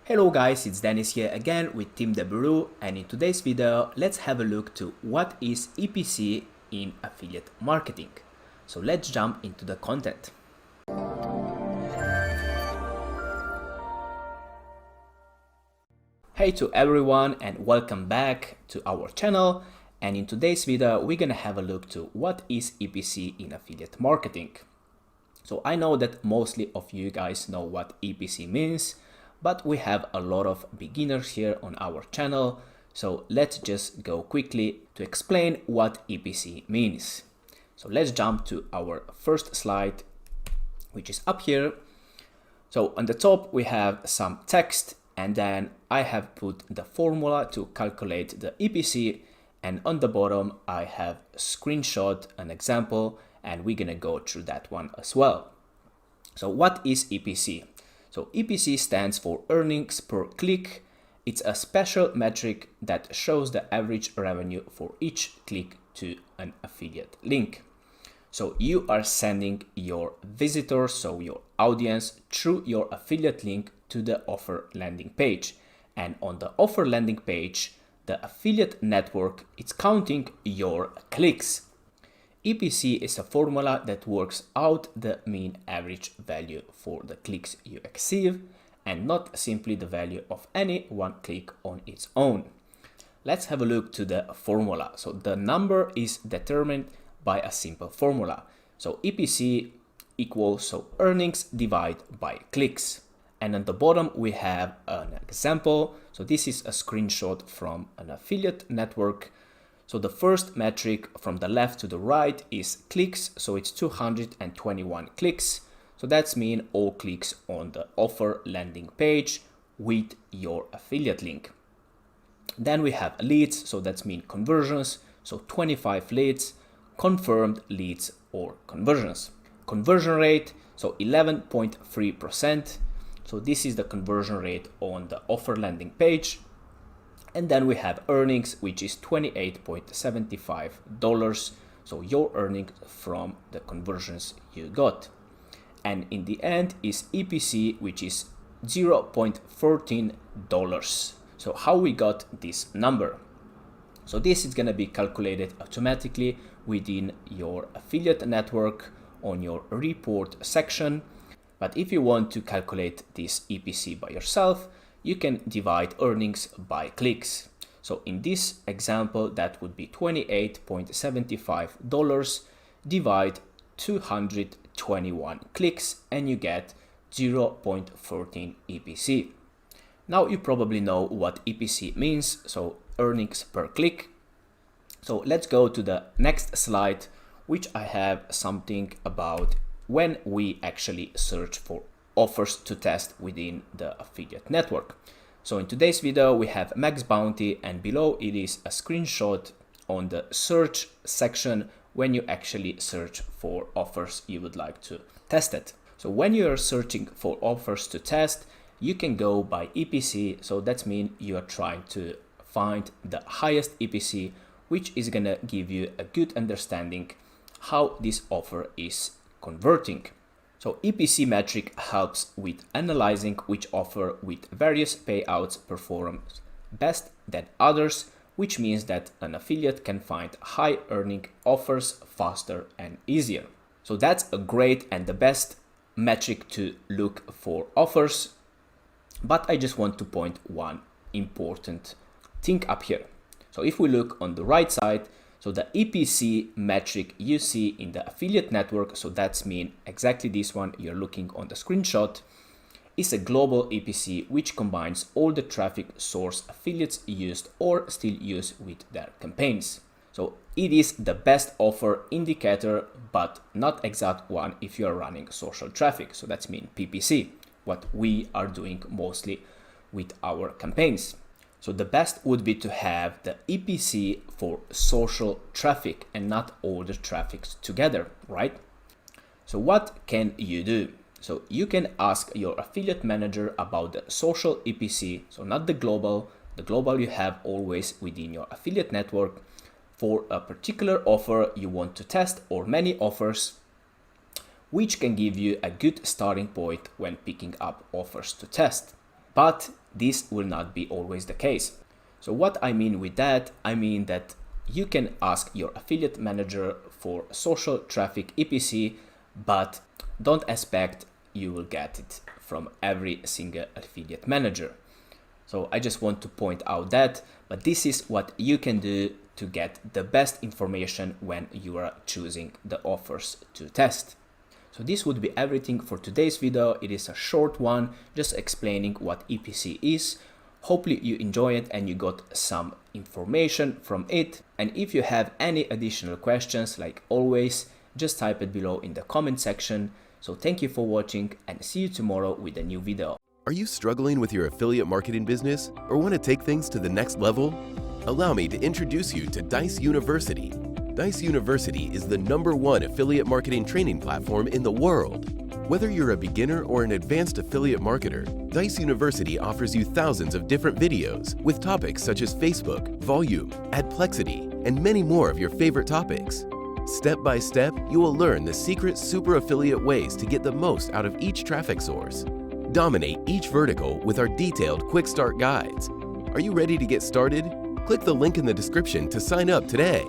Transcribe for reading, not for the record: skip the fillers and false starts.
Hello guys, it's Dennis here again with Team Deburu, and in today's video let's have a look to what is EPC in affiliate marketing. So let's jump into the content. Hey to everyone and welcome back to our channel, and in today's video we're gonna have a look to what is EPC in affiliate marketing. So I know that mostly of you guys know what EPC means, but we have a lot of beginners here on our channel, so let's just go quickly to explain what EPC means. So let's jump to our first slide, which is up here. So on the top we have some text, and then I have put the formula to calculate the EPC, and on the bottom I have screenshot an example, and we're gonna go through that one as well. So what is EPC? So EPC stands for earnings per click. It's a special metric that shows the average revenue for each click to an affiliate link. So you are sending your visitors, so your audience, through your affiliate link to the offer landing page. And on the offer landing page, the affiliate network is counting your clicks. EPC is a formula that works out the mean average value for the clicks you receive, and not simply the value of any one click on its own. Let's have a look to the formula. So the number is determined by a simple formula. So EPC equals earnings divided by clicks. And on the bottom we have an example. So this is a screenshot from an affiliate network. So the first metric from the left to the right is clicks, so it's 221 clicks. So that's mean all clicks on the offer landing page with your affiliate link. Then we have leads, so that's mean conversions, so 25 leads, confirmed leads or conversions. Conversion rate, so 11.3%. So this is the conversion rate on the offer landing page. And then we have earnings, which is $28.75. So your earnings from the conversions you got. And in the end is EPC, which is $0.14. So how we got this number? So this is going to be calculated automatically within your affiliate network on your report section. But if you want to calculate this EPC by yourself, you can divide earnings by clicks. So in this example, that would be $28.75 divide 221 clicks, and you get 0.14 EPC. Now you probably know what EPC means, so earnings per click. So let's go to the next slide, which I have something about when we actually search for offers to test within the affiliate network. So in today's video we have max bounty, and below it is a screenshot on the search section when you actually search for offers you would like to test it. So when you are searching for offers to test, you can go by EPC. So that means you are trying to find the highest EPC, which is gonna give you a good understanding how this offer is converting. So EPC metric helps with analyzing which offer with various payouts performs best than others, which means that an affiliate can find high earning offers faster and easier. So that's a great and the best metric to look for offers. But I just want to point one important thing up here. So if we look on the right side, so the EPC metric you see in the affiliate network, so that's mean exactly this one you're looking on the screenshot, is a global EPC which combines all the traffic source affiliates used or still use with their campaigns. So it is the best offer indicator, but not exact one if you are running social traffic. So that's mean PPC, what we are doing mostly with our campaigns. So the best would be to have the EPC for social traffic and not all the traffics together, right? So what can you do? So you can ask your affiliate manager about the social EPC, so not the global. The global you have always within your affiliate network for a particular offer you want to test, or many offers, which can give you a good starting point when picking up offers to test. But this will not be always the case. So what I mean with that, I mean that you can ask your affiliate manager for social traffic EPC, but don't expect you will get it from every single affiliate manager. So I just want to point out that, but this is what you can do to get the best information when you are choosing the offers to test. So this would be everything for today's video. It is a short one, just explaining what EPC is. Hopefully you enjoy it and you got some information from it. And if you have any additional questions, like always, just type it below in the comment section. So thank you for watching and see you tomorrow with a new video. Are you struggling with your affiliate marketing business or want to take things to the next level? Allow me to introduce you to Dijs University. Dijs University is the #1 affiliate marketing training platform in the world. Whether you're a beginner or an advanced affiliate marketer, Dijs University offers you thousands of different videos with topics such as Facebook, volume, adplexity, and many more of your favorite topics. Step by step, you will learn the secret super affiliate ways to get the most out of each traffic source. Dominate each vertical with our detailed quick start guides. Are you ready to get started? Click the link in the description to sign up today.